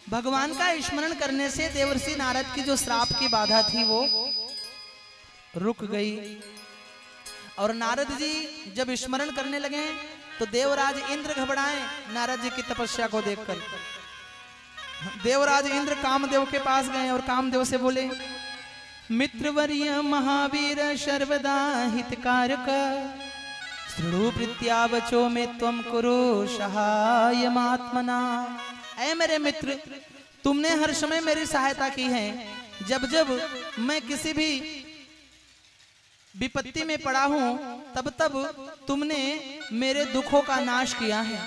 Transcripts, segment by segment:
भगवान का स्मरण करने से देवर्षि नारद की जो श्राप की बाधा थी वो रुक गई। और नारद जी जब स्मरण करने लगे तो देवराज इंद्र घबराए नारद जी की तपस्या को देखकर। देवराज इंद्र कामदेव के पास गए और कामदेव से बोले, मित्रवर्य महावीर सर्वदा हितकारक, शृणु प्रत्यावचो में त्वं कुरु सहायमात्मना। ऐ मेरे मित्र, तुमने हर समय मेरी सहायता की है। जब जब मैं किसी भी विपत्ति में पड़ा हूं तब तब तुमने मेरे दुखों का नाश किया है।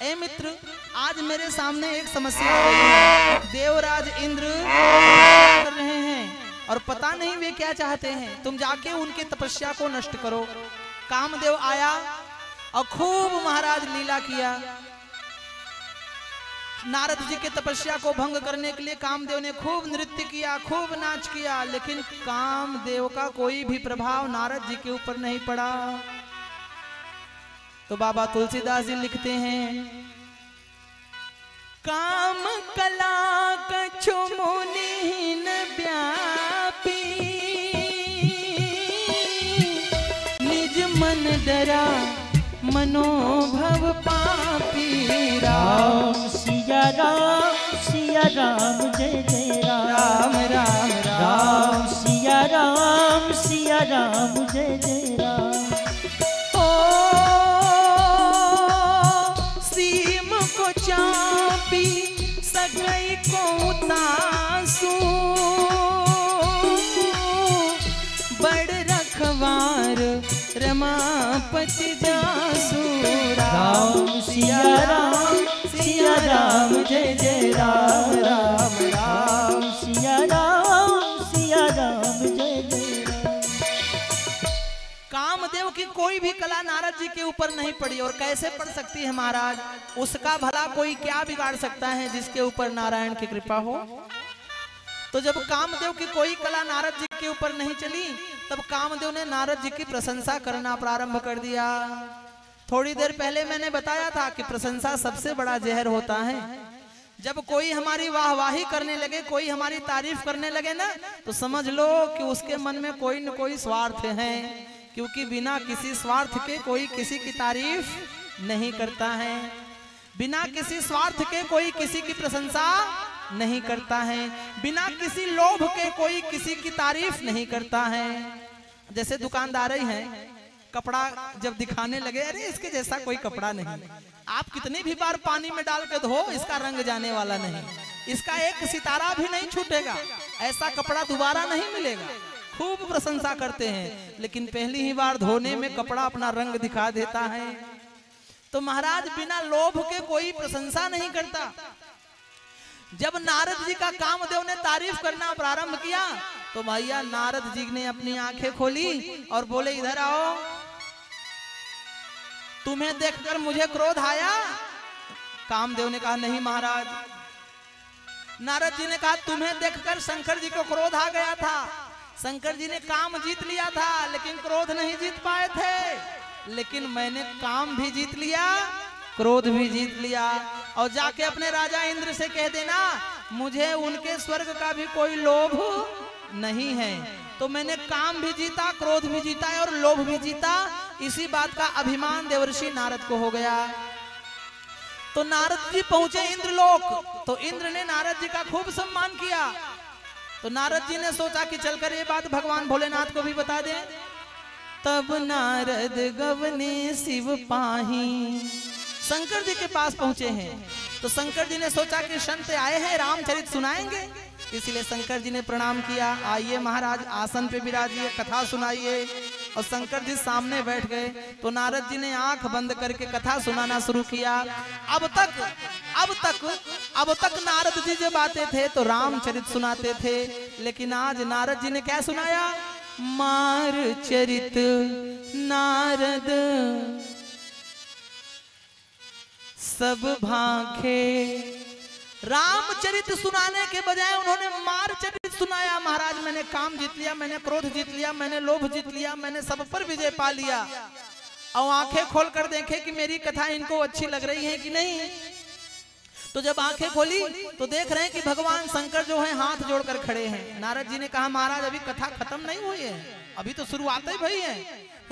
ऐ मित्र, आज मेरे सामने एक समस्या है। देवराज इंद्र कर रहे हैं और पता नहीं वे क्या चाहते हैं। तुम जाके उनकी तपस्या को नष्ट करो। कामदेव आया और खूब महाराज लीला किया। नारद जी के तपस्या को भंग करने के लिए कामदेव ने खूब नृत्य किया, खूब नाच किया, लेकिन कामदेव का कोई भी प्रभाव नारद जी के ऊपर नहीं पड़ा। तो बाबा तुलसीदास जी लिखते हैं, काम कला कछु मुनिहीन व्यापी, निज मन डरा मनोभव पापी। राम सिया राम जय जय राम, राम राम राम सिया राम जय जय राम। ओ सीम को चापी सगई को उतासू, बड़ रखवार रमापति जासू। राम सिया राम जय जय राम, राम राम सिया राम जय जय राम। कामदेव की कोई भी कला नारद जी के ऊपर नहीं पड़ी, और कैसे पड़ सकती है महाराज? उसका भला कोई क्या बिगाड़ सकता है जिसके ऊपर नारायण की कृपा हो? तो जब कामदेव की कोई कला नारद जी के ऊपर नहीं चली, तब कामदेव ने नारद जी की प्रशंसा करना प्रारंभ कर दिया। थोड़ी देर पहले मैंने बताया था कि प्रशंसा सबसे बड़ा जहर होता है। जब कोई हमारी वाहवाही करने लगे, कोई हमारी तारीफ करने लगे ना, तो समझ लो कि उसके मन में कोई न कोई स्वार्थ है, क्योंकि बिना किसी स्वार्थ के कोई किसी की तारीफ नहीं करता है। बिना किसी स्वार्थ के कोई किसी की प्रशंसा नहीं करता है। बिना किसी लोभ के कोई किसी की तारीफ नहीं करता है। जैसे दुकानदार ही हैं, कपड़ा जब दिखाने लगे, अरे इसके जैसा कोई कपड़ा नहीं, आप कितनी भी बार पानी में डाल के धो, इसका रंग जाने वाला नहीं, इसका एक सितारा भी नहीं छूटेगा, ऐसा कपड़ा दोबारा नहीं मिलेगा। खूब प्रशंसा करते हैं, लेकिन पहली ही बार धोने में कपड़ा अपना रंग दिखा देता है। तो महाराज बिना लोभ के कोई प्रशंसा नहीं करता। जब नारद जी का कामदेव ने तारीफ करना प्रारंभ किया, तो भैया नारद जी ने अपनी आंखें खोली और बोले, इधर आओ, तुम्हें देखकर मुझे क्रोध आया? कामदेव ने कहा, नहीं महाराज। नारद जी ने कहा, तुम्हें देखकर शंकर जी को क्रोध आ गया था। शंकर जी ने काम जीत लिया था, लेकिन क्रोध नहीं जीत पाए थे। लेकिन मैंने काम भी जीत लिया, क्रोध भी जीत लिया। और जाके अपने राजा इंद्र से कह देना, मुझे उनके स्वर्ग का भी कोई लोभ नहीं है। तो मैंने काम भी जीता, क्रोध भी जीता है और लोभ भी जीता। इसी बात का अभिमान देवर्षि नारद को हो गया। तो नारद जी पहुंचे इंद्रलोक, तो इंद्र ने नारद जी का खूब सम्मान किया। तो नारद जी ने सोचा कि चलकर ये बात भगवान भोलेनाथ को भी बता दें। तब नारद गवने शिव पाही, शंकर जी के पास पहुंचे हैं। तो शंकर जी ने सोचा कि संत आए हैं, रामचरित सुनाएंगे, इसलिए शंकर जी ने प्रणाम किया। आइए महाराज, आसन पे विराजिए, कथा सुनाइए। और शंकर जी सामने बैठ गए। तो नारद जी ने आंख बंद करके कथा सुनाना शुरू किया। अब तक नारद जी जब आते थे तो रामचरित सुनाते थे, लेकिन आज नारद जी ने क्या सुनाया? मार चरित नारद सब भाखे। रामचरित सुनाने के बजाय उन्होंने मारचरित सुनाया। महाराज, मैंने काम जीत लिया, मैंने क्रोध जीत लिया, मैंने लोभ जीत लिया, मैंने सब पर विजय पा लिया। और आंखें खोलकर देखें कि मेरी कथा इनको अच्छी लग रही है कि नहीं। तो जब आंखें खोली तो देख रहे हैं कि भगवान शंकर जो है हाथ जोड़कर खड़े हैं। नारद जी ने कहा महाराज अभी कथा खत्म नहीं हुई है, अभी तो शुरुआत ही भई है।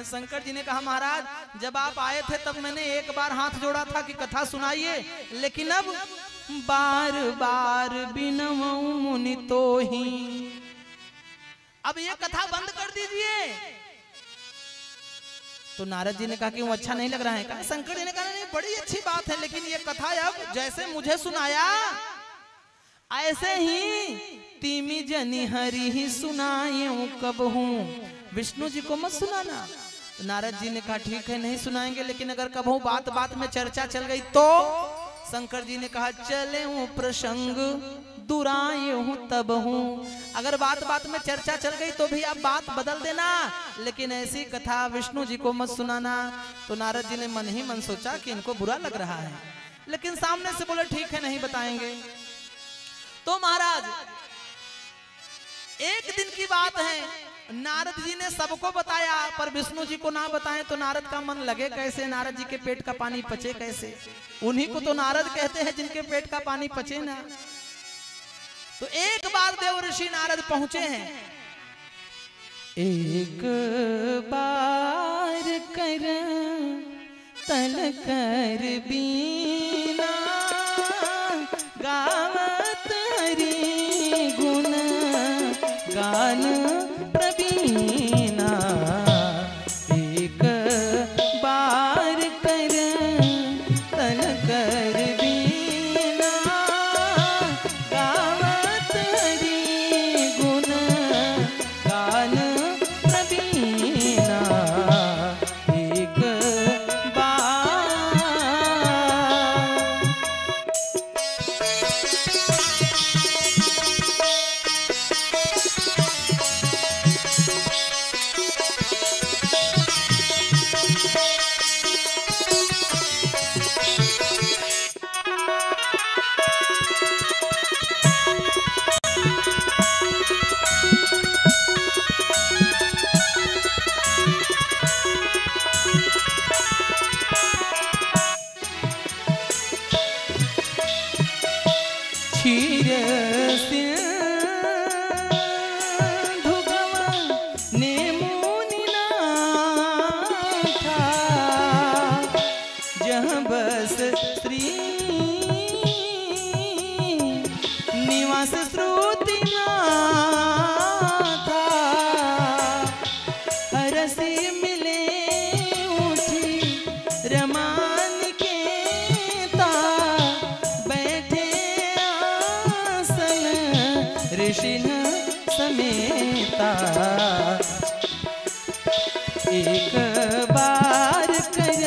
शंकर जी ने कहा महाराज जब आप आए थे तब मैंने एक बार हाथ जोड़ा था कि कथा सुनाइए, लेकिन अब बार बार बिनमऊ मुनि तो ही, अब ये कथा बंद कर दीजिए। तो नारद जी ने कहा कि वो अच्छा नहीं लग रहा है क्या? शंकर जी ने कहा नहीं बड़ी अच्छी बात है, लेकिन ये कथा अब जैसे मुझे सुनाया ऐसे ही तीमी जनी हरि ही सुनाऊं कब हूँ, विष्णु जी को मत सुनाना। तो नारद जी ने कहा ठीक है नहीं सुनाएंगे, लेकिन अगर कब बात बात में चर्चा चल गई तो? शंकर जी ने कहा चले हूँ प्रसंग दुराए हूँ तब हूँ, अगर बात बात में चर्चा चल गई तो भी आप बात बदल देना, लेकिन ऐसी कथा विष्णु जी को मत सुनाना। तो नारद जी ने मन ही मन सोचा कि इनको बुरा लग रहा है, लेकिन सामने से बोले ठीक है नहीं बताएंगे। तो महाराज एक दिन की बात है, नारद जी ने सबको बताया पर विष्णु जी को ना बताएं तो नारद का मन लगे कैसे, नारद जी के पेट का पानी पचे कैसे? उन्हीं को तो नारद कहते हैं जिनके पेट का पानी पचे ना। तो एक बार देव ऋषि नारद पहुंचे हैं। एक बार कर तल कर बीना गावत हरि गुण गान प्रवीणा, एक बार कर तल कर बीना गावत हरि गुण गान प्रवीणा, एक बार। क्षीर सिंधु गमने मुनि नाथा, जहाँ बस श्री निवास श्रुति नाथा, हरसी मिले उठी रमान के ता, बैठे ऋषि समेता, एक बार कर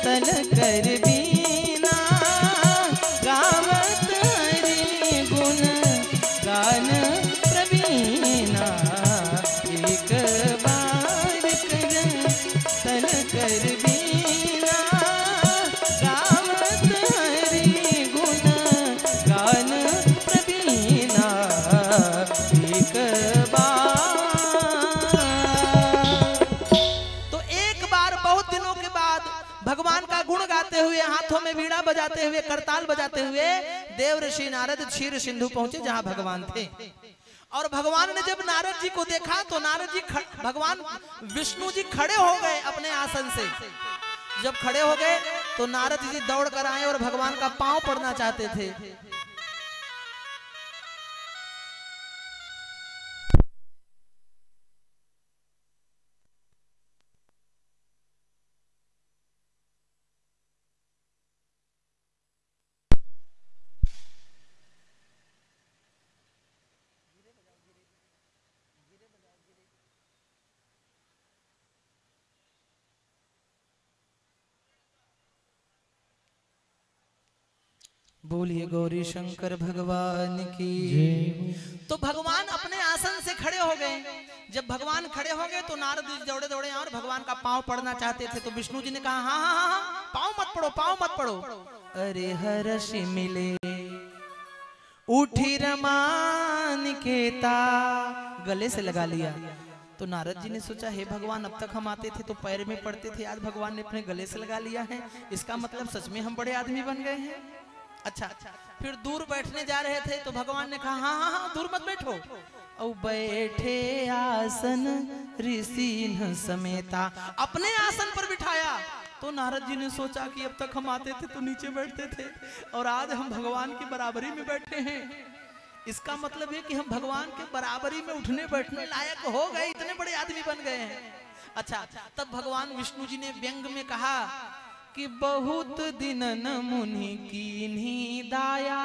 तल कर बीना गावत हरि गुण गान प्रवीणा, एक बार कर तल कर बीना गावत हरि गुण गान प्रवीणा, एक बार। तो एक बार बहुत दिनों के बाद भगवान का गुण गाते हुए, हाथों में वीणा बजाते हुए, करताल बजाते हुए देव ऋषि नारद क्षीर सिंधु पहुंचे जहां भगवान थे। और भगवान ने जब नारद जी को देखा तो नारद जी भगवान विष्णु जी खड़े हो गए अपने आसन से। जब खड़े हो गए तो नारद जी दौड़ कर आए और भगवान का पांव पड़ना चाहते थे। बोलिए गौरी शंकर भगवान की। तो भगवान अपने आसन से खड़े हो गए। जब भगवान खड़े हो गए तो नारद जी दौड़े दौड़े और भगवान का पांव पड़ना चाहते थे। तो विष्णु जी ने कहा हाँ हाँ हाँ हाँ पांव मत पड़ो, पांव मत पड़ो। अरे हर्ष मिले उठी रमान के ता, गले से लगा लिया। तो नारद जी ने सोचा हे भगवान, अब तक हम आते थे तो पैर में पड़ते थे, आज भगवान ने अपने गले से लगा लिया है, इसका मतलब सच में हम बड़े आदमी बन गए हैं। अच्छा, फिर दूर बैठने जा रहे थे तो भगवान ने कहा हाँ हाँ हाँ दूर मत बैठो। और बैठे आसन ऋषि न समेता, अपने आसन पर बिठाया। तो नारद जी ने सोचा कि अब तक हम आते थे तो नीचे बैठते थे और आज हम भगवान की बराबरी में बैठे हैं। इसका मतलब है कि हम भगवान के बराबरी में उठने बैठने लायक हो गए, इतने बड़े आदमी बन गए हैं। अच्छा, तब भगवान विष्णु जी ने व्यंग में कहा कि बहुत दिन न मुनि कीन्ही दाया।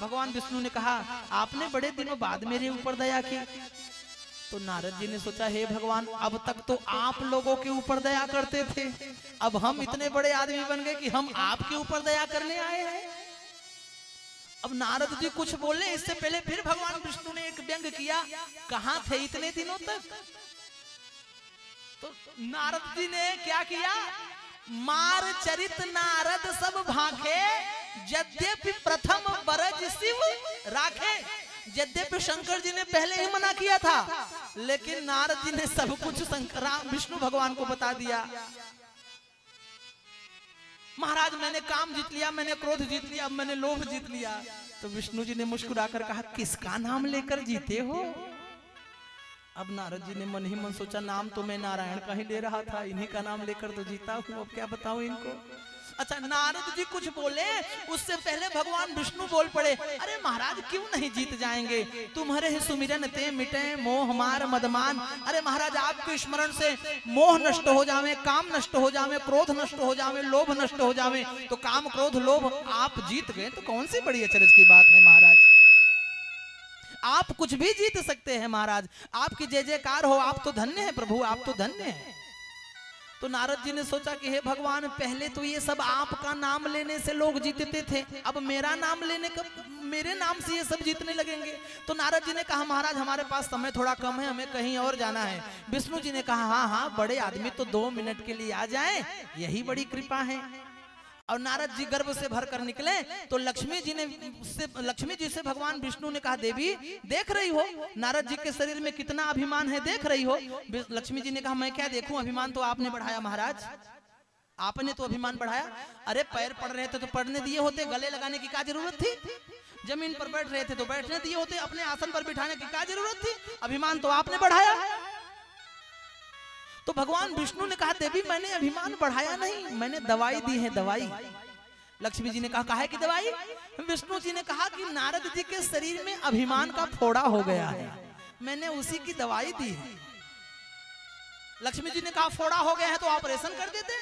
भगवान विष्णु ने कहा आपने बड़े दिनों बाद मेरे ऊपर दया की। तो नारद जी ने सोचा हे भगवान, अब तक तो आप लोगों के ऊपर दया करते थे, अब हम इतने बड़े आदमी बन गए कि हम आपके ऊपर दया करने आए हैं। अब नारद जी कुछ बोले इससे पहले फिर भगवान विष्णु ने एक व्यंग किया, कहां थे इतने दिनों तक। तो नारद जी ने क्या किया, मार चरित नारद सब भाखे, यद्यपि प्रथम बरज शिव राखे। यद्यपि शंकर जी ने पहले ही मना किया था, लेकिन नारद जी ने सब कुछ विष्णु भगवान को बता दिया। महाराज मैंने काम जीत लिया, मैंने क्रोध जीत लिया, अब मैंने लोभ जीत लिया। तो विष्णु जी ने मुस्कुराकर कहा किसका नाम लेकर जीते हो। अब नारद जी ने मन ही मन सोचा नाम तो मैं नारायण का ही ले रहा था, इन्हीं का नाम लेकर तो जीता हूँ, अब क्या बताऊं इनको। अच्छा, नारद जी कुछ बोले उससे पहले भगवान विष्णु बोल पड़े, अरे महाराज क्यों नहीं जीत जाएंगे, तुम्हारे ही सुमिरन ते मिटे मोह मार मदमान। अरे महाराज आपके स्मरण से मोह नष्ट हो जावे, काम नष्ट हो जावे, क्रोध नष्ट हो जावे, लोभ नष्ट हो जावे। तो काम क्रोध लोभ आप जीत गए तो कौन सी बड़ी अचरज की बात है महाराज, आप कुछ भी जीत सकते हैं महाराज, आपकी जय जयकार हो, आप तो धन्य है प्रभु, आप तो धन्य है। तो नारद जी ने सोचा कि हे भगवान, पहले तो ये सब आपका नाम लेने से लोग जीतते थे, अब मेरा नाम लेने का, मेरे नाम से ये सब जीतने लगेंगे। तो नारद जी ने कहा महाराज हमारे पास समय थोड़ा कम है, हमें कहीं और जाना है। विष्णु जी ने कहा हाँ हाँ बड़े आदमी तो 2 मिनट के लिए आ जाएं, यही बड़ी कृपा है। और नारद जी गर्भ से भरकर निकले तो लक्ष्मी जी से भगवान विष्णु ने कहा देवी देख रही हो नारद जी के शरीर में कितना अभिमान है, देख रही हो। लक्ष्मी जी ने कहा मैं क्या देखूं, अभिमान तो आपने बढ़ाया महाराज, आपने तो अभिमान बढ़ाया। अरे पैर पड़ रहे थे तो पड़ने दिए होते, गले लगाने की क्या जरूरत थी, जमीन पर बैठ रहे थे तो बैठने दिए होते, अपने आसन पर बिठाने की क्या जरूरत थी, अभिमान तो आपने बढ़ाया। तो भगवान विष्णु ने कहा देवी मैंने अभिमान बढ़ाया नहीं, मैंने दवाई दी है, दवाई। लक्ष्मी जी ने कहा काहे की दवाई। विष्णु जी ने कहा कि नारद जी के शरीर में अभिमान का फोड़ा हो गया है, मैंने उसी की दवाई दी है। लक्ष्मी जी ने कहा फोड़ा हो गया है तो ऑपरेशन कर देते।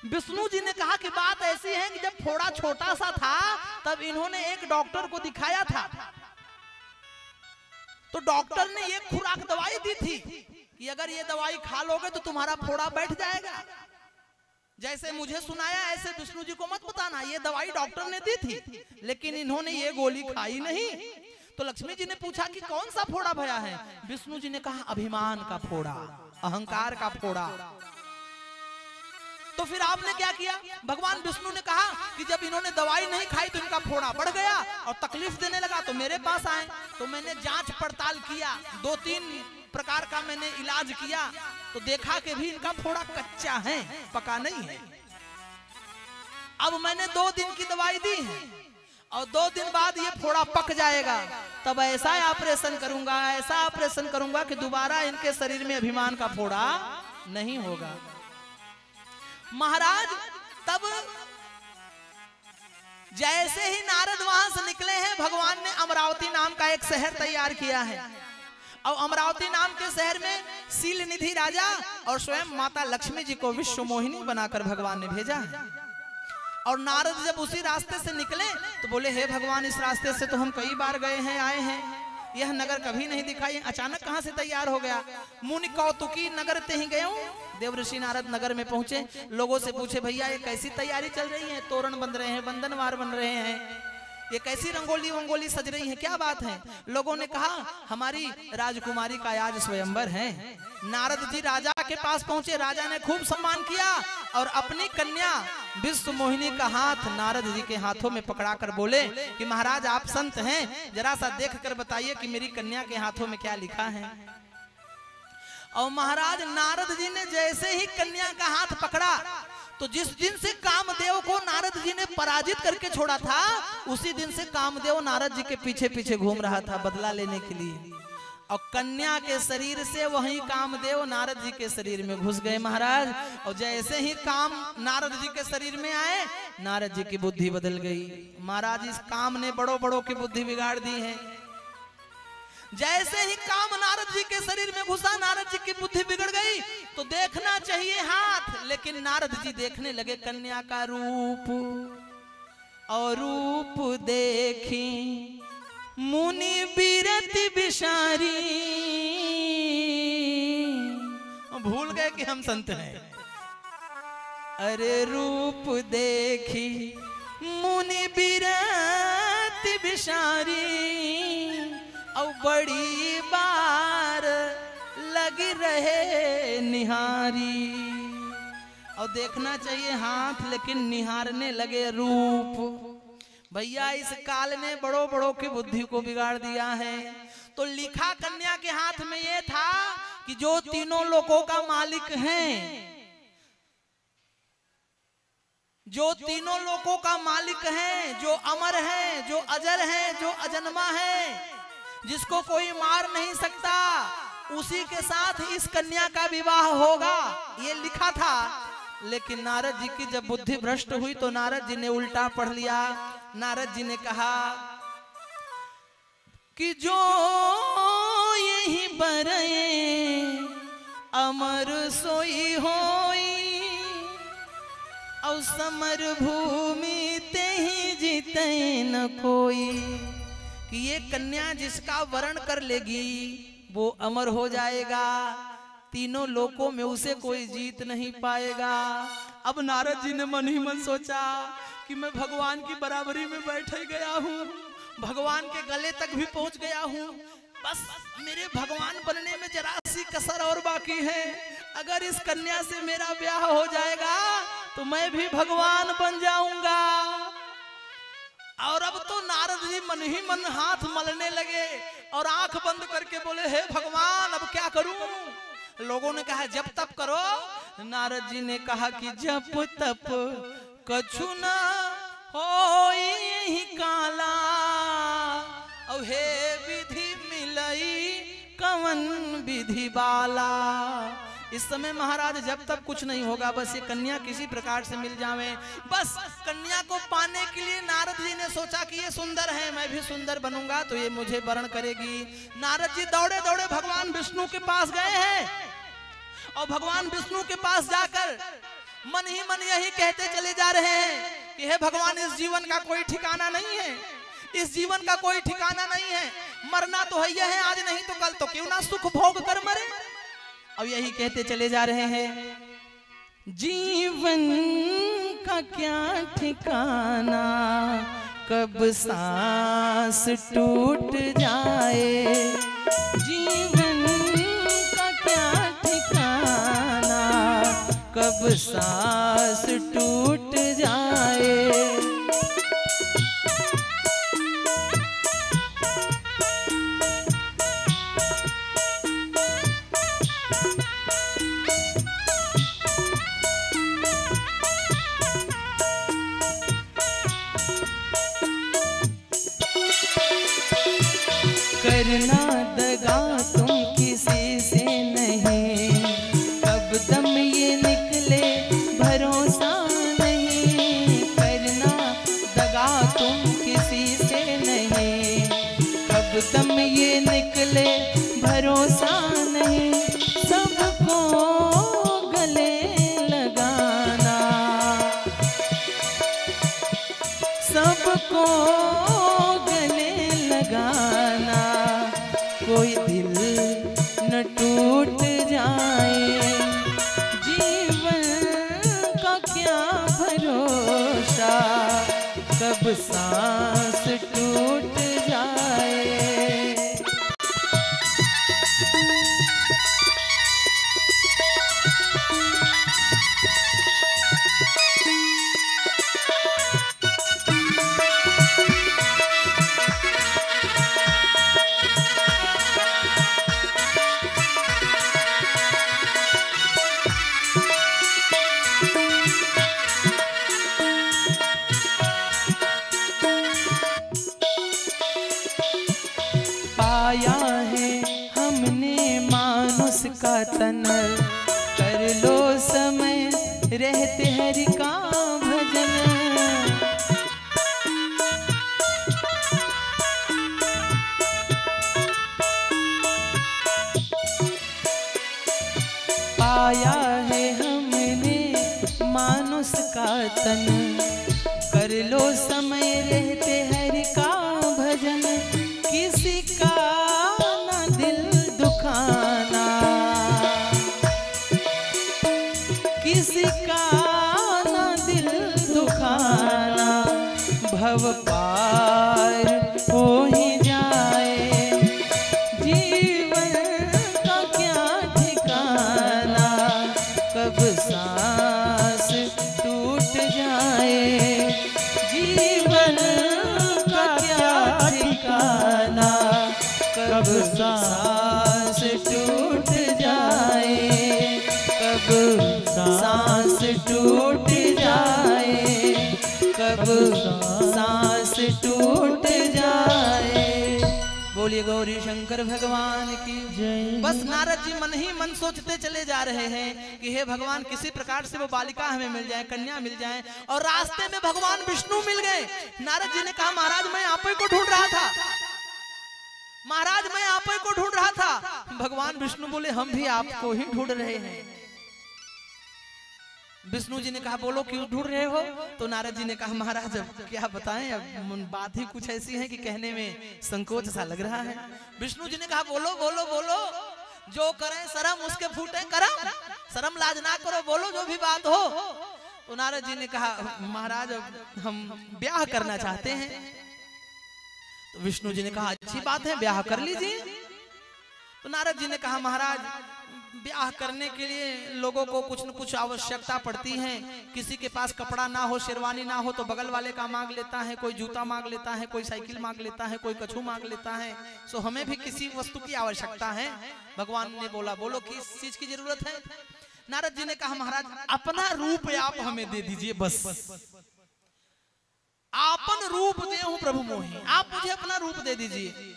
विष्णु जी ने कहा कि बात ऐसी है कि जब फोड़ा छोटा सा था तब इन्होंने एक डॉक्टर को दिखाया था, तो डॉक्टर ने एक खुराक दवाई दी थी कि अगर ये दवाई खा लोगे तो तुम्हारा फोड़ा बैठ जाएगा। जैसे मुझे सुनाया ऐसे विष्णु जी को मत बताना, ये दवाई डॉक्टर ने दी थी, लेकिन इन्होंने ये गोली खाई नहीं। तो लक्ष्मी जी ने पूछा कि कौन सा फोड़ा भया है। विष्णु जी ने कहा अभिमान का फोड़ा, अहंकार का फोड़ा। तो फिर आपने क्या किया, भगवान विष्णु ने कहा कि जब इन्होंने दवाई नहीं खाई तो इनका फोड़ा बढ़ गया और तकलीफ देने लगा, तो मेरे पास आए। तो मैंने जांच पड़ताल किया, 2-3 प्रकार का मैंने इलाज किया, तो देखा कि भी इनका फोड़ा कच्चा है, पका नहीं है। अब मैंने 2 दिन की दवाई दी है और 2 दिन बाद ये फोड़ा पक जाएगा, तब ऐसा ऑपरेशन करूंगा, ऐसा ऑपरेशन करूंगा कि दोबारा इनके शरीर में अभिमान का फोड़ा नहीं होगा। महाराज तब जैसे ही नारद वहां से निकले हैं, भगवान ने अमरावती नाम का एक शहर तैयार किया है और अमरावती नाम के शहर में शीलनिधि राजा और स्वयं माता लक्ष्मी जी को विश्व मोहिनी बनाकर भगवान ने भेजा है। और नारद जब उसी रास्ते से निकले तो बोले हे भगवान, इस रास्ते से तो हम कई बार गए हैं, आए हैं, यह नगर कभी नहीं दिखाई, अचानक कहां से तैयार हो गया। मुनि कौतुकी नगर ते ही गए। देवऋषि नारद नगर में पहुंचे, लोगों से पूछे भैया ये कैसी तैयारी चल रही है, तोरण बन रहे हैं, बंधनवार बन रहे हैं, ये कैसी रंगोली वंगोली सज रही है, क्या बात है। लोगों ने कहा हमारी राजकुमारी का आज स्वयंवर है। नारद जी राजा के पास पहुंचे, राजा ने खूब सम्मान किया और अपनी कन्या विश्व मोहिनी का हाथ नारद जी के हाथों में पकड़ाकर बोले कि महाराज आप संत हैं, जरा सा देख कर बताइए कि मेरी कन्या के हाथों में क्या लिखा है। और महाराज नारद जी ने जैसे ही कन्या का हाथ पकड़ा तो जिस दिन से कामदेव को नारद जी ने पराजित करके छोड़ा था, उसी दिन से कामदेव नारद जी के पीछे पीछे घूम रहा था बदला लेने के लिए। और कन्या के शरीर से वहीं कामदेव नारद जी के शरीर में घुस गए महाराज। और जैसे ही काम नारद जी के शरीर में आए, नारद जी की बुद्धि बदल गई। महाराज इस काम ने बड़ों बड़ों की बुद्धि बिगाड़ दी है। जैसे ही काम नारद जी के शरीर में घुसा, नारद जी की बुद्धि बिगड़ गई। तो देखना चाहिए हाथ, लेकिन नारद जी देखने लगे कन्या का रूप। और रूप देखी मुनि बिरति बिशारी, भूल गए कि हम संत हैं। अरे रूप देखी मुनि बिरति बिशारी, और बड़ी बार लगी रहे निहारी। और देखना चाहिए हाथ, लेकिन निहारने लगे रूप। भैया इस काल ने बड़ों बड़ों की बुद्धि को बिगाड़ दिया है। तो लिखा कन्या के हाथ में ये था कि जो तीनों लोकों का मालिक है, जो तीनों लोकों का मालिक है, जो अमर है, जो अजर है, जो अजन्मा है, जिसको कोई मार नहीं सकता, उसी के साथ इस कन्या का विवाह होगा, ये लिखा था। लेकिन नारद जी की जब बुद्धि भ्रष्ट हुई तो नारद जी ने उल्टा पढ़ लिया। नारद जी ने कहा कि जो यही बरए अमर सोई होई, और समर भूमि ते ही जीते न कोई। कि ये कन्या जिसका वरण कर लेगी वो अमर हो जाएगा, तीनों लोकों में उसे कोई जीत नहीं पाएगा। अब नारद जी ने मन ही मन सोचा कि मैं भगवान की बराबरी में बैठ गया हूँ, भगवान के गले तक भी पहुँच गया हूँ। बस मेरे भगवान बनने में जरा सी कसर और बाकी है। अगर इस कन्या से मेरा ब्याह हो जाएगा तो मैं भी भगवान बन जाऊंगा। और अब तो नारद जी मन ही मन हाथ मलने लगे और आंख बंद करके बोले, हे भगवान अब क्या करूं? लोगों ने कहा जप तप करो। नारद जी ने कहा कि जप तप कछु न होई काला, और हे विधि मिलई कवन विधि बाला। इस समय महाराज जब तक कुछ नहीं होगा, बस ये कन्या किसी प्रकार से मिल जावे। बस कन्या को पाने के लिए नारद जी ने सोचा कि ये सुंदर है, मैं भी सुंदर बनूंगा तो ये मुझे वरण करेगी। नारद जी दौड़े दौड़े भगवान विष्णु के पास गए हैं और भगवान विष्णु के पास जाकर मन ही मन यही कहते चले जा रहे हैं कि हे भगवान, इस जीवन का कोई ठिकाना नहीं है, इस जीवन का कोई ठिकाना नहीं है। मरना तो है, आज नहीं तो कल, तो क्यों ना सुख भोग कर मरे। अब यही कहते चले जा रहे हैं, जीवन का क्या ठिकाना, कब सांस टूट जाए। जीवन का क्या ठिकाना, कब सांस टूट जाए। करना दगा तुम किसी से नहीं, कब दम ये निकले भरोसा नहीं। करना दगा तुम किसी से नहीं, कब दम ये निकले भरोसा नहीं। सबको गले लगाना, सबको गले लगाना, कोई दिल न टूट जाए। जीवन का क्या भरोसा, कब सांस टूट जाए। तन, कर लो समय रहते हरि का भजन। पाया है हमने मानुष का तन, कर लो समय रहते हरि का भजन। किसी का ना दिल दुखाना, किसी का ना दिल दुखाना, भव पार हो ही जाए जीवन का क्या ठिकाना। कब सांस टूट जाए जीवन का क्या ठिकाना। कब सांस टूट जाए, कब सांस टूट जाए, कब सांस टूट जाए। बोलिए गौरी शंकर भगवान की जय। बस नारद जी मन ही मन सोचते चले जा रहे हैं कि हे भगवान किसी प्रकार से वो बालिका हमें मिल जाए, कन्या मिल जाए। और रास्ते में भगवान विष्णु मिल गए। नारद जी ने कहा महाराज मैं आप ही को ढूंढ रहा था, महाराज मैं आप ही को ढूंढ रहा था। भगवान विष्णु बोले हम भी आपको ही ढूंढ रहे हैं। विष्णु जी ने कहा बोलो क्यों ढूंढ रहे हो? तो नारद जी ने कहा महाराज अब क्या बताएं, अब बात ही कुछ ऐसी है कि कहने में संकोच सा लग रहा है। विष्णु जी ने कहा बोलो बोलो बोलो, जो करें शर्म उसके फूटे करम, शर्म लाज ना करो, बोलो जो भी बात हो। तो नारद जी ने कहा महाराज अब हम ब्याह करना चाहते हैं। तो विष्णु जी ने कहा अच्छी बात है ब्याह कर लीजिए। तो नारद जी ने कहा महाराज ब्याह करने के लिए लोगों को कुछ न कुछ आवश्यकता पड़ती है। किसी के पास कपड़ा ना हो, शेरवानी ना हो तो बगल वाले का मांग लेता है, कोई जूता मांग लेता है, कोई साइकिल मांग लेता है, कोई कछू मांग लेता है। सो हमें भी किसी वस्तु की आवश्यकता है। भगवान ने बोला बोलो किस चीज की जरूरत है? नारद जी ने कहा महाराज अपना रूप आप हमें दे दीजिए, बस आपन रूप दे हूं प्रभु मोहि, आप मुझे अपना रूप दे दीजिए।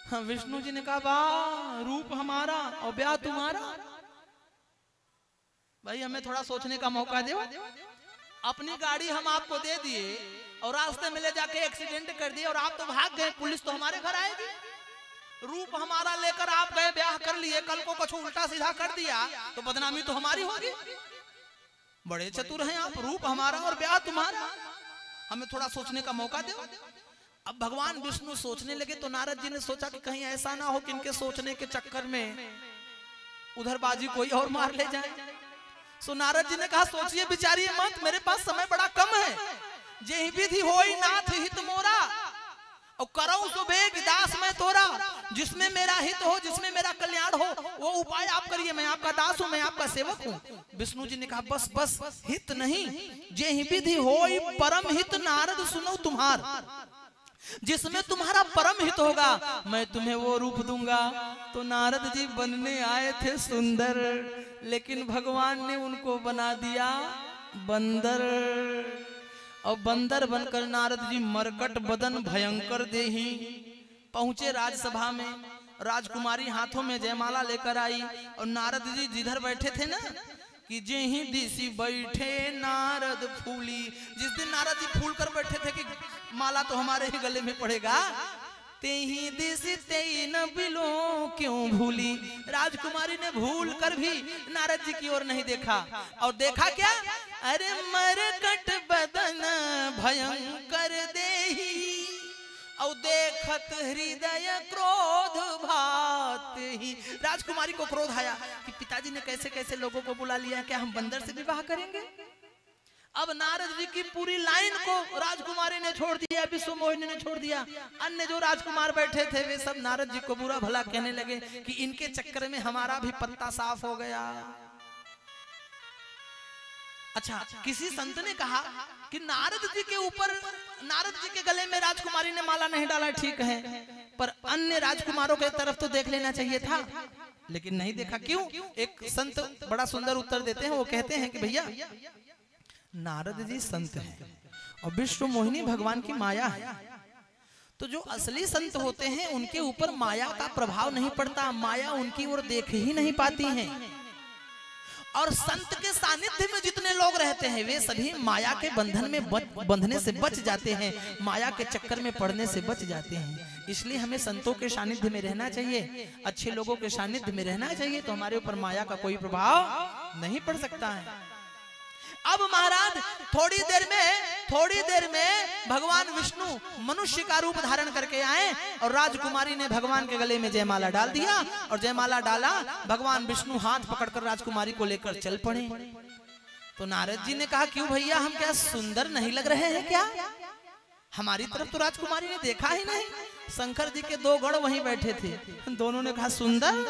हाँ, विष्णु जी ने कहा वाह रूप हमारा और ब्याह तुम्हारा। भाई हमें थोड़ा सोचने का मौका दो। अपनी गाड़ी हम आपको दे दिए और रास्ते में ले जाके एक्सीडेंट कर दिए और आप तो भाग गए, पुलिस तो हमारे घर आएगी। रूप हमारा लेकर आप गए, ब्याह कर लिए, कल को कुछ उल्टा सीधा कर दिया तो बदनामी तो हमारी होगी। बड़े चतुर हैं आप, रूप हमारा और ब्याह तुम्हारा, हमें थोड़ा सोचने का मौका दो। अब भगवान विष्णु सोचने लगे तो नारद जी ने सोचा कि कहीं ऐसा ना हो कि इनके सोचने के चक्कर में उधर बाजी कोई और मार ले जाए। सो नारद जी ने कहा सोचिए बिचारिए मत, मेरे पास समय बड़ा कम है। जे विधि होई नाथ हित मोरा और करऊं सो बेग दास मैं तोरा। जिसमें मेरा हित हो, जिसमें मेरा कल्याण हो वो उपाय आप करिए, मैं आपका दास हूं, मैं आपका सेवक हूं। विष्णु जी ने कहा बस बस हित नहीं, जे विधि होई परम हित नारद सुनो तुम्हार। जिसमें तुम्हारा परम हित होगा मैं तुम्हें वो रूप दूंगा। तो नारद जी बनने आए थे सुंदर, लेकिन भगवान ने उनको बना दिया बंदर। और बंदर बनकर नारद जी मरकट बदन भयंकर देही पहुंचे राजसभा में। राजकुमारी हाथों में जयमाला लेकर आई और नारद जी जिधर बैठे थे ना कि जेही दिसी बैठे नारद फूली। जिस दिन नारद जी फूल कर बैठे थे कि माला तो हमारे ही गले में पड़ेगा, तेही दिसी तेई न बिलो क्यों भूली। राजकुमारी ने भूल कर भी नारद जी की ओर नहीं देखा। और देखा क्या, अरे मरकट बदन भयंकर देही और देखत हृदय क्रोध भात ही। राजकुमारी को क्रोध आया कि पिताजी ने कैसे कैसे लोगों को बुला लिया, क्या हम बंदर से विवाह करेंगे? अब नारद जी की पूरी लाइन को राजकुमारी ने छोड़ दिया, विश्व मोहिनी ने छोड़ दिया। अन्य जो राजकुमार बैठे थे वे सब नारद जी को बुरा भला कहने लगे कि इनके चक्कर में हमारा भी पत्ता साफ हो गया। अच्छा, किसी संत ने कहा कि नारद जी के ऊपर, नारद जी के गले में राजकुमारी ने माला नहीं डाला ठीक है, पर अन्य राजकुमारों के तरफ तो देख लेना चाहिए था, लेकिन नहीं देखा। क्यों? एक संत बड़ा सुंदर उत्तर देते हैं। वो कहते हैं कि भैया नारद जी संत हैं और विश्व मोहिनी भगवान की माया है, तो जो असली संत होते हैं उनके ऊपर माया का प्रभाव नहीं पड़ता, माया उनकी ओर देख ही नहीं पाती है। और संत के सानिध्य में जितने लोग रहते हैं वे सभी माया के बंधन में बंधने से बच जाते हैं, माया के चक्कर में पड़ने से बच जाते हैं। इसलिए हमें संतों के सानिध्य में रहना चाहिए, अच्छे लोगों के सानिध्य में रहना चाहिए, तो हमारे ऊपर माया का कोई प्रभाव नहीं पड़ सकता है। अब महाराज थोड़ी देर में भगवान विष्णु मनुष्य का रूप धारण करके आए और राजकुमारी ने भगवान के गले में जयमाला डाल दिया और जयमाला डाला। भगवान विष्णु हाथ पकड़कर राजकुमारी को लेकर चल पड़े। तो नारद जी ने कहा, क्यों भैया, हम क्या सुंदर नहीं लग रहे हैं क्या? हमारी तरफ तो राजकुमारी ने देखा ही नहीं। शंकर जी के दो गण वहीं बैठे थे, दोनों ने कहा, सुंदर,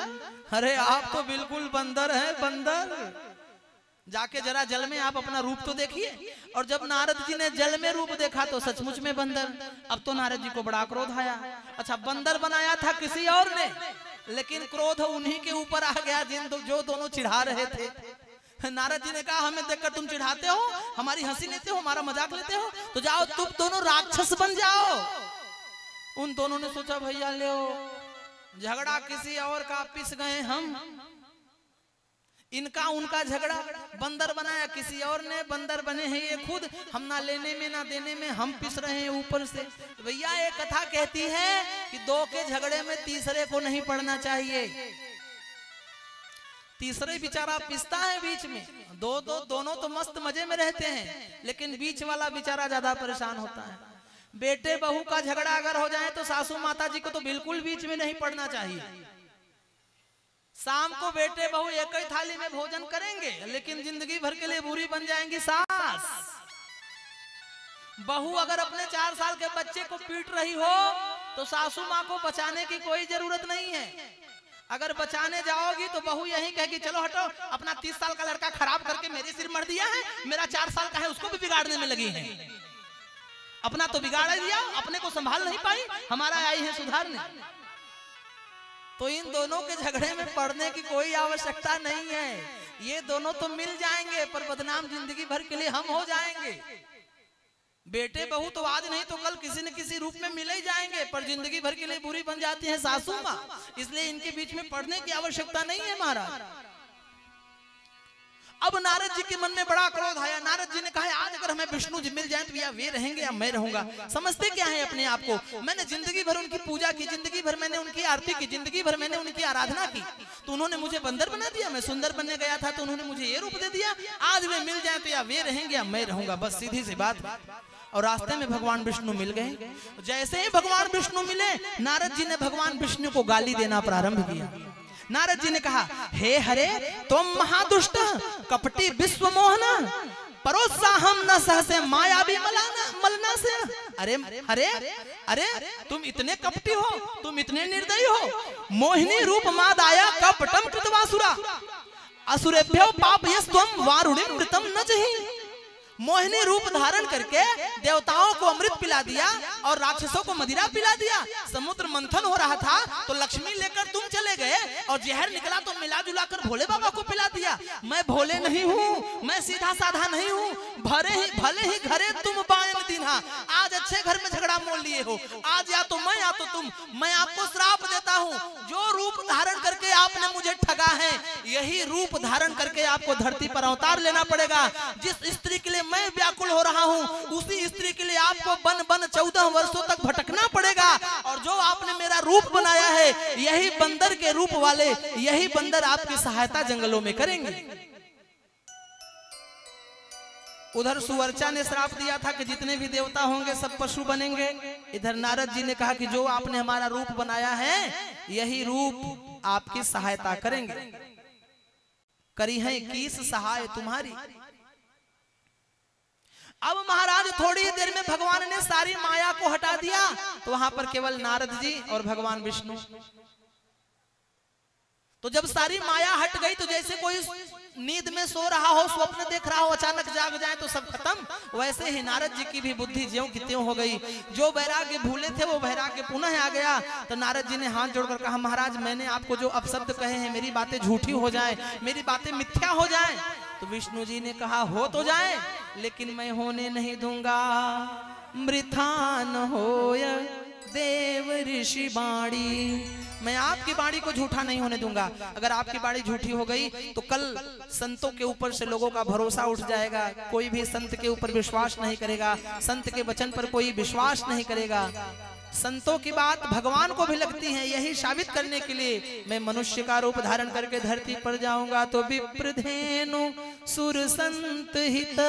अरे आप तो बिल्कुल बंदर है, बंदर। जाके जरा जल में आप अपना रूप तो देखिए। और जब नारद जी ने जल में रूप देखा तो सचमुच में बंदर। अब तो नारद जी को बड़ा क्रोध आया। अच्छा, बंदर बनाया था किसी और ने, लेकिन क्रोध उन्हीं के ऊपर आ गया जो दोनों चिढ़ा रहे थे। नारद जी ने कहा, हमें देखकर तुम चिढ़ाते हो, हमारी हंसी लेते हो, हमारा मजाक लेते हो, तो जाओ तुम दोनों राक्षस बन जाओ। उन दोनों ने सोचा, भैया ले झगड़ा किसी और का, पिस गए हम। इनका उनका झगड़ा, बंदर बनाया किसी और ने, बंदर बने हैं ये खुद, हम ना लेने में ना देने में हम पिस रहे हैं ऊपर से। तो भैया ये कथा कहती है कि दो के झगड़े में तीसरे को नहीं पड़ना चाहिए। तीसरे बेचारा पिसता है बीच में, दोनों तो मस्त मजे में रहते हैं, लेकिन बीच वाला बेचारा ज्यादा परेशान होता है। बेटे बहू का झगड़ा अगर हो जाए तो सासू माता जी को तो बिल्कुल बीच में नहीं पड़ना चाहिए। शाम को बेटे बहू एक ही थाली में भोजन करेंगे, लेकिन जिंदगी भर के लिए बुरी बन जाएंगी सास। बहू अगर अपने 4 साल के बच्चे को पीट रही हो तो सासू माँ को बचाने की कोई जरूरत नहीं है। अगर बचाने जाओगी तो बहू यही कहेगी, चलो हटो, अपना 30 साल का लड़का खराब करके मेरे सिर मर दिया है, मेरा 4 साल का है उसको भी बिगाड़ने में लगी है। अपना तो बिगाड़ दिया, अपने को संभाल नहीं पाई, हमारा आई है सुधारने। तो इन दोनों के झगड़े में पड़ने की कोई आवश्यकता नहीं है। ये दोनों तो मिल जाएंगे पर बदनाम जिंदगी भर के लिए हम हो जाएंगे। बेटे बहू तो आज नहीं तो कल किसी न किसी रूप में मिल ही जाएंगे, पर जिंदगी भर के लिए बुरी बन जाती है सासू माँ। इसलिए इनके बीच में पड़ने की आवश्यकता नहीं है महाराज। अब नारद जी के मन में बड़ा क्रोध आया। नारद जी ने कहा, आज अगर हमें विष्णु जी मिल जाएं तो या वे रहेंगे या मैं रहूंगा। समझते क्या है अपने आप को? मैंने जिंदगी भर उनकी पूजा की, जिंदगी भर मैंने उनकी आरती की, जिंदगी भर मैंने उनकी आराधना की, तो उन्होंने मुझे बंदर बना दिया। मैं सुंदर बनने गया था तो उन्होंने मुझे ये रूप दे दिया। आज वे मिल जाए तो या वे रहेंगे या मैं रहूंगा, बस सीधी सी बात। और रास्ते में भगवान विष्णु मिल गए। जैसे ही भगवान विष्णु मिले, नारद जी ने भगवान विष्णु को गाली देना प्रारंभ किया। नारद जी ने कहा, हे हरे तुम महादुष्ट कपटी विश्व मोहना परोसा हम न सहसे माया भी मलना से। अरे अरे अरे तुम इतने कपटी हो, तुम इतने निर्दयी हो। मोहिनी रूप मादाया कपटम कृतवासुरा असुरेभ्यो पाप यस्त्वम वारुणिम मृतम न जहि। मोहिनी रूप धारण करके देवताओं को अमृत पिला दिया और राक्षसों को मदिरा पिला दिया। समुद्र मंथन हो रहा था तो लक्ष्मी लेकर तुम चले गए और जहर निकला तो मिला जुला कर भोले बाबा को पिला दिया। मैं भोले नहीं हूँ, मैं सीधा साधा नहीं हूँ। भले ही घरे तुम बायन दीन्हा। आज अच्छे घर में झगड़ा मोल लिए हो, आज या तो मैं या तो तुम। मैं आपको श्राप देता हूँ, जो रूप धारण करके आपने मुझे ठगा है, यही रूप धारण करके आपको धरती पर अवतार लेना पड़ेगा। जिस स्त्री के लिए मैं व्याकुल हो रहा हूँ, उसी स्त्री के लिए आपको बन 14 वर्षों तक भटकना पड़ेगा। और जो आपने मेरा रूप बनाया है, यही बंदर के रूप वाले, यही बंदर आपकी सहायता जंगलों में करेंगे। उधर सुवर्चा ने श्राप दिया था कि जितने भी देवता होंगे सब पशु बनेंगे। इधर नारद जी ने कहा कि जो आपने हमारा रूप बनाया है, यही रूप आपकी सहायता करेंगे। करी है किस सहाय तुम्हारी। अब महाराज थोड़ी देर में भगवान ने सारी माया को हटा दिया, तो वहां पर केवल नारद जी और भगवान विष्णु। तो जब सारी माया हट गई तो जैसे कोई नींद में सो रहा हो, स्वप्न देख रहा हो, अचानक जाग जाए तो सब खत्म, वैसे ही नारद जी की भी बुद्धि ज्यों की त्यों हो गई। जो वैराग्य भूले थे वो वैराग्य पुनः आ गया। तो नारद जी ने हाथ जोड़कर कहा, महाराज मैंने आपको जो अपशब्द कहे हैं, मेरी बातें झूठी हो जाए, मेरी बातें मिथ्या हो जाए। तो विष्णु जी ने कहा, हो तो जाए, लेकिन मैं होने नहीं दूंगा। मृथा न होय ऋषि बाणी, मैं आपकी बाणी को झूठा नहीं होने दूंगा। अगर आपकी बाणी झूठी हो गई तो कल संतों के ऊपर से लोगों का भरोसा उठ जाएगा, कोई भी संत के ऊपर विश्वास नहीं करेगा, संत के वचन पर कोई विश्वास नहीं करेगा। संतों की बात भगवान को भी लगती है। यही साबित करने के लिए मैं मनुष्य का रूप धारण करके धरती पर जाऊंगा। तो विप्रधेनु सुर संत हित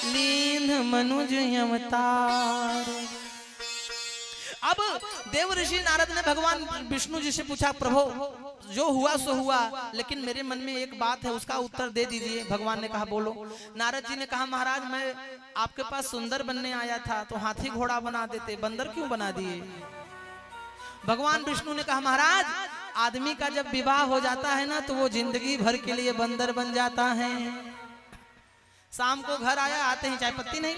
लीन मनुज यमतार। अब देव ऋषि नारद ने भगवान विष्णु जी से पूछा, प्रभु जो हुआ सो हुआ, लेकिन मेरे मन में एक बात है, उसका उत्तर दे दीजिए। भगवान ने कहा बोलो। नारद जी ने कहा महाराज मैं आपके पास सुंदर बनने आया था तो हाथी घोड़ा बना देते, बंदर क्यों बना दिए? भगवान विष्णु ने कहा महाराज आदमी का जब विवाह हो जाता है ना तो वो जिंदगी भर के लिए बंदर बन जाता है। शाम को घर आया, आते ही चाय पत्ती नहीं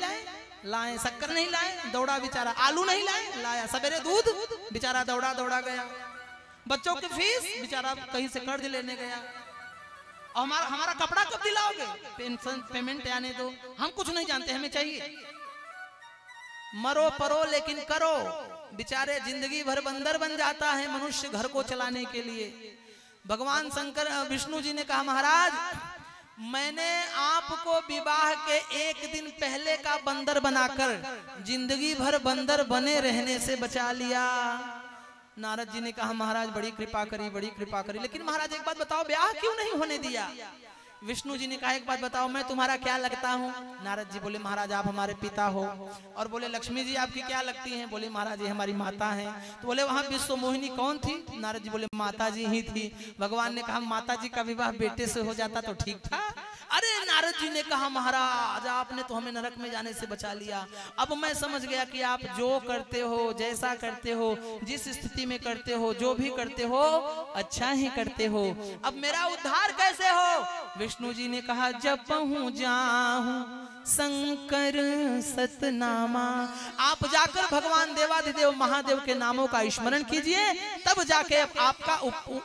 लाए, शक्कर नहीं लाए, दौड़ा बेचारा, आलू नहीं लाया, सवेरे दूध बेचारा दौड़ा गया, बच्चों की फीस बेचारा कहीं से कर्ज लेने गया, और हमारा कपड़ा कब दिलाओगे? पेंशन पेमेंट आने दो, हम कुछ नहीं जानते, हमें चाहिए। मरो परो लेकिन करो, बेचारे जिंदगी भर बंदर बन जाता है मनुष्य घर को चलाने के लिए। भगवान शंकर विष्णु जी ने कहा महाराज मैंने आपको विवाह के एक दिन पहले का बंदर बनाकर जिंदगी भर बंदर बने रहने से बचा लिया। नारद जी ने कहा महाराज बड़ी कृपा करी, लेकिन महाराज एक बात बताओ ब्याह क्यों नहीं होने दिया? विष्णु जी ने कहा एक बात बताओ मैं तुम्हारा क्या लगता हूँ? नारद जी बोले महाराज आप हमारे पिता हो। और बोले लक्ष्मी जी आपकी क्या लगती हैं? बोले महाराज ये हमारी माता हैं। तो बोले वहाँ विश्व मोहिनी कौन थी? नारद जी बोले माता जी ही थी। भगवान ने कहा माता जी का विवाह बेटे से हो जाता तो ठीक था। अरे नारद जी ने कहा महाराज आपने तो हमें नरक में जाने से बचा लिया। अब मैं समझ गया कि आप जो करते हो, जैसा करते हो, जिस स्थिति में करते हो, जो भी करते हो अच्छा ही करते हो। अब मेरा उद्धार कैसे हो? विष्णु जी ने कहा जब पहुँ जाऊं शंकर सतनामा, आप जाकर भगवान देवाधिदेव महादेव के नामों का स्मरण कीजिए, तब जाके आपका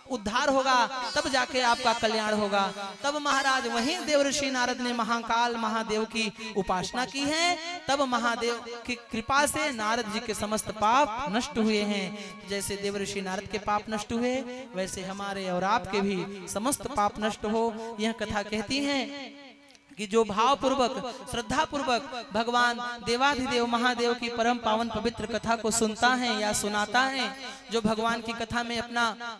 उद्धार होगा, तब जाके आपका कल्याण होगा। तब महाराज वहीं देवर्षि नारद ने महाकाल महादेव की उपासना की है। तब महादेव की कृपा से नारद जी के समस्त पाप नष्ट हुए हैं। जैसे देवर्षि नारद के पाप नष्ट हुए वैसे हमारे और आपके भी समस्त पाप नष्ट हो। यह कथा कहती है कि जो भाव पूर्वक श्रद्धा पूर्वक भगवान देवाधिदेव महादेव की परम पावन पवित्र कथा को सुनता है या सुनाता है, जो भगवान की कथा में अपना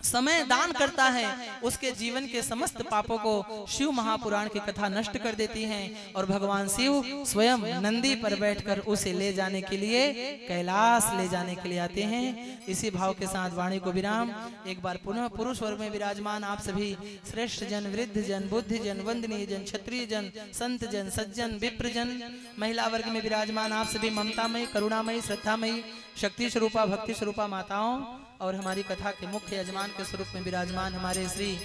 समय दान करता है, उसके जीवन के समस्त पापों को शिव महापुराण की कथा नष्ट कर देती हैं। और भगवान शिव स्वयं नंदी पर बैठकर उसे ले जाने के लिए कैलाश ले जाने के लिए आते हैं। इसी भाव के साथ वाणी को विराम। एक बार पुनः पुरुष वर्ग में विराजमान आप सभी श्रेष्ठ जन, वृद्ध जन, बुद्धि जन, वंदनीय जन, क्षत्रिय जन, संत जन, सज्जन, विप्र जन, महिला वर्ग में विराजमान आप सभी ममतामयी, करुणामयी, श्रद्धामयी, शक्ति स्वरूपा, भक्ति स्वरूपा माताओं, और हमारी कथा के मुख्य यजमान के स्वरूप में विराजमान हमारे श्री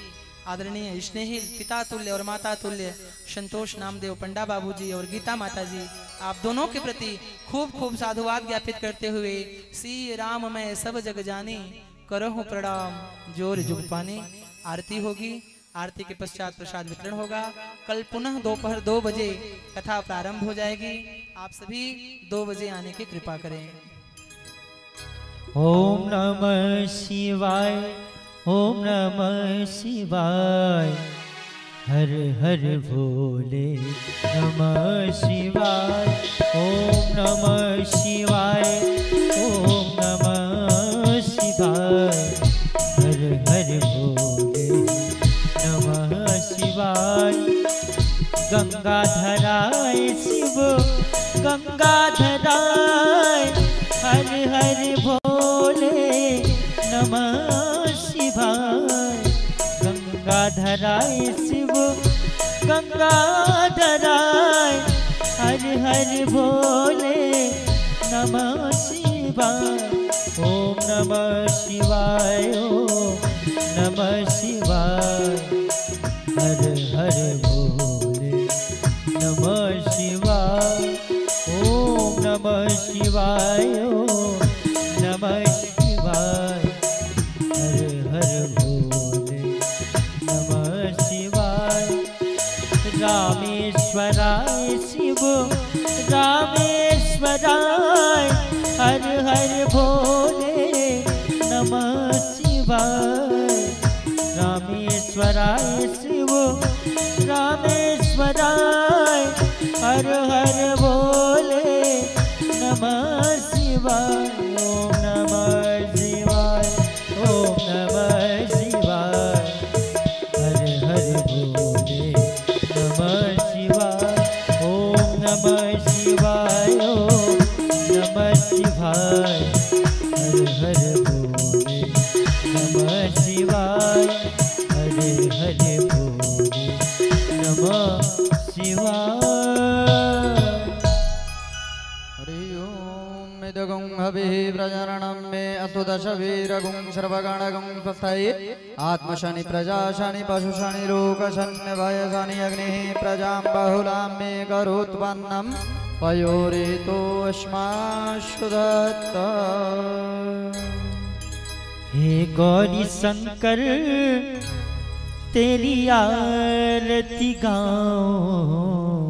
आदरणीय स्नेहिल पिता तुल्य और माता तुल्य संतोष नामदेव पंडा बाबूजी और गीता माता जी, आप दोनों के प्रति खूब खूब साधुवाद ज्ञापित करते हुए श्री राम मैं सब जग जानी करहूं प्रणाम जोर जुग पानी। आरती होगी, आरती के पश्चात प्रसाद वितरण होगा। कल पुनः दोपहर 2 बजे कथा प्रारंभ हो जाएगी। आप सभी 2 बजे आने की कृपा करें। ओम नमः शिवाय, ओम नमः शिवाय, हर हर भोले नमः शिवाय। ओम नमः शिवाय, ओम नमः शिवाय, हर हर भोले नमः शिवाय। गंगाधराय शिव गंगाधराय, हर हर भोले नमः शिवाय। गंगाधराय शिव गंगाधराय, हर हर भोले नमः शिवाय। ओम नमः शिवाय, ओम नमः शिवाय, हर हर भोले नमः शिवाय। ओम नमः शिवाय, ओम नमः शिवाय, हर हर भोले नमः शिवाय। रामेश्वराय शिव रामेश्वराय, हर हर भोले नमः शिवाय, ओम नमः शिवाय, ओम नमः शिवाय। हर हर भोले नमः शिवाय, ओम नमः शिवाय, ओम नमः शिवाय। हर हर भोले नमः शिवाय, हर हर भोले नमः शिवाय। गं हविः प्रजननं मे अस्तु दशवीरगुं सर्वगणगं स्वस्थये आत्मशनि प्रजाशनि पशुशनि लोकशनि भयशनि अग्निः प्रजां बहुलां मे करोत्पन्नं पयोरितोऽस्माशु दत्त। हे गौरी शंकर तेरी आरती गाऊं,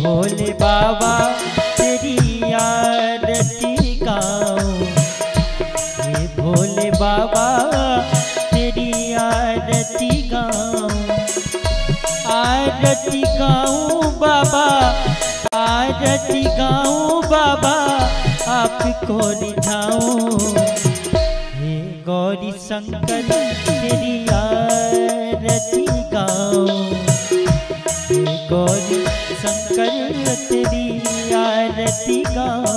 भोले बाबा तेरी आरती गाऊं, हे भोले बाबा तेरी आरती गाऊं। आरती गाऊं बाबा, आरती गाऊं बाबा, आपको रिझाऊं। हे गौरी शंकर तेरी आरती गाऊं, गौरी शंकर तेरी आरती गाऊं।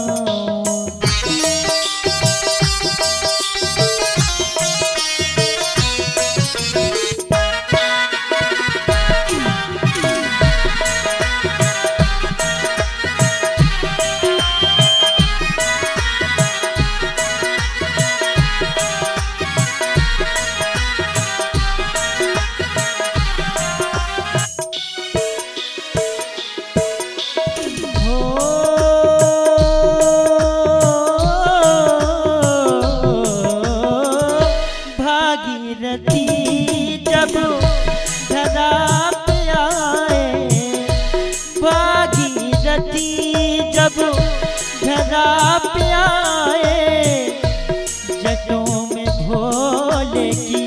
जब धरा पे आए, जटों में भोले की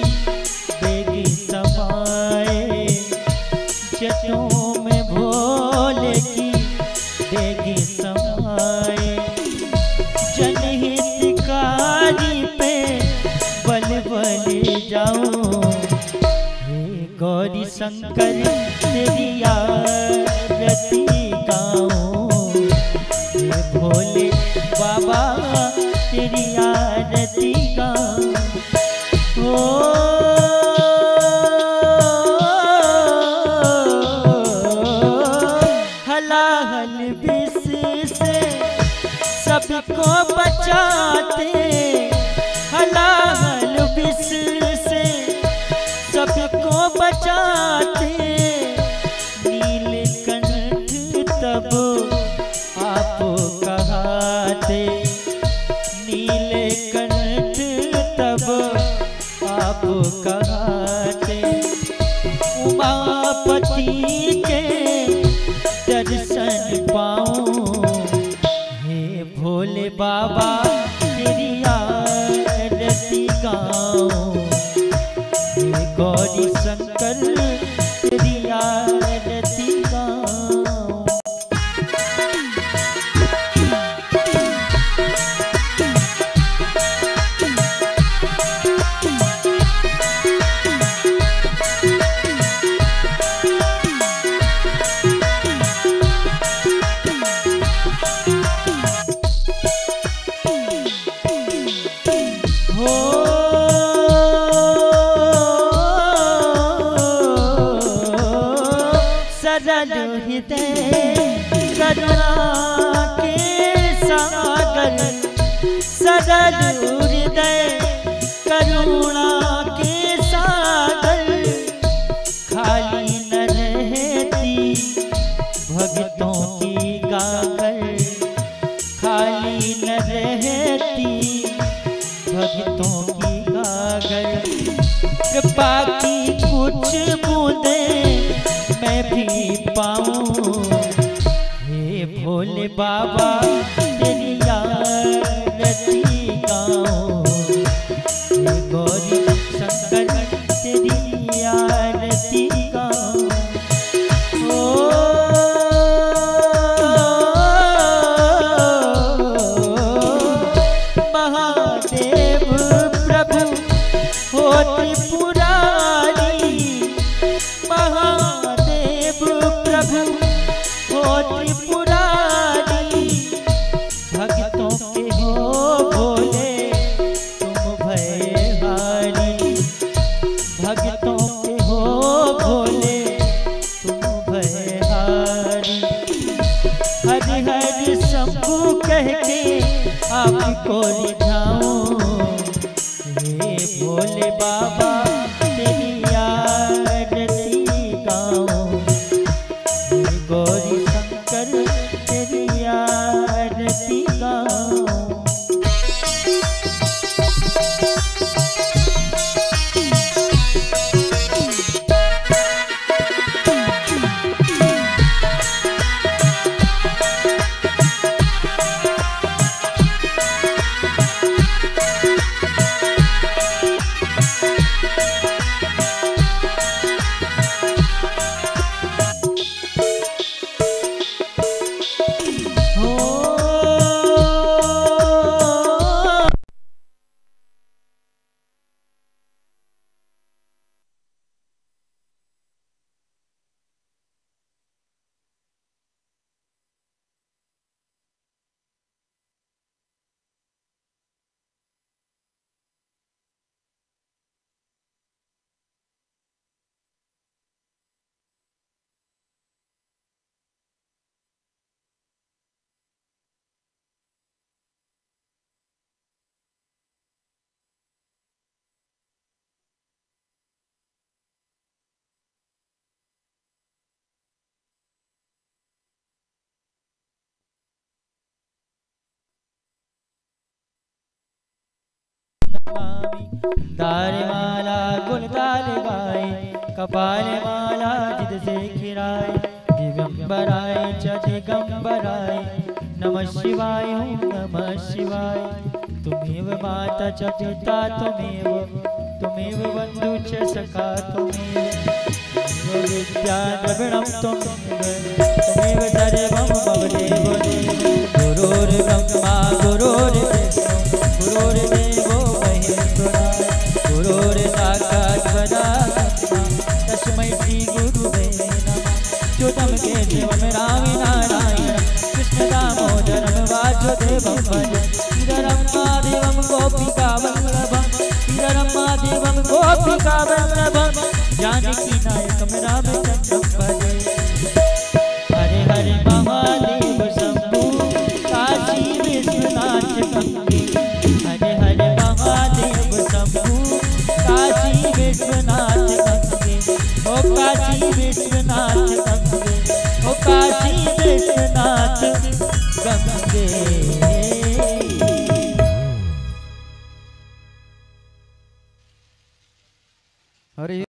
बेगी समाए, जटों में भोले की बेगी समाए। जनहितकारी पे बल बल जाऊं, हे गौरी शंकर तेरी आरती गाऊं। भोले बाबा तेरी आरती गाऊं। ओ हलाहल विष से सबको बचाते, हलाहल विष से सबको बचाते। नीलकंठ तब आप कहाते, नीलकंठ तब आप कहाते। उमापति के दर्शन पाऊं, हे भोले बाबा तेरी आरती गाऊं। हे गौरी शंकर तेरी आरती गाऊं। सरल हृदय करुणा के सागर, सरल हृदय करुणा के सागर। खाली न रहती भक्तों की गागर, खाली न रहती भक्तों की गागर। कृपा की कुछ बूंदे मैं बैठी पाऊं। हे भोले बाबा तेरी आरती गाऊं। हे गौरी शंकर तेरी आरती गाऊं। महादेव प्रभु हो त्रिपुरारी। महादेव प्रभु हो त्रिपुरारी। भक्तों के हो भोले तुम भयहारी। भक्तों के हो भोले तुम भयहारी। हरि हरि शंभु कह के आपको रिझाऊं। हे भोले बाबा तेरी आरती गाऊं। हे गौरी शंकर तेरी आरती गाऊं। तारे माला गुलताल गाए। कपाल माला जिद से खिराए। दिगंबराय च दिगंबराय। नमः शिवाय ओम नमः शिवाय। तुमेव माता च पिता तुमेव बंधु च सखा तुमेव विद्या द्रविणं तुमेव सर्वं मम देव देव। गुरुर्ब्रह्मा गुरुर्विष्णु गुरुर्देवो महेश्वरा। गुरुर्साक्षात् परब्रह्म तस्मै श्री गुरुवे नमः। च्युतं केशवं रामं नारायणं कृष्ण दामोदरं वासुदेवं भजे। श्रीधरं महादेवं गोपिकावल्लभं। श्रीधरं महादेवं गोपिकावल्लभं। जानकी नायकं रामचन्द्रं भजे। हरे हरे महादेव शंभु काशी विश्वनाथ गंगे। हरे हरे महादेव शंभु काशी विश्वनाथ गंगे। ओ काशी विश्वनाथ गंगे। ओ काशी विश्वनाथ गंगे। हरि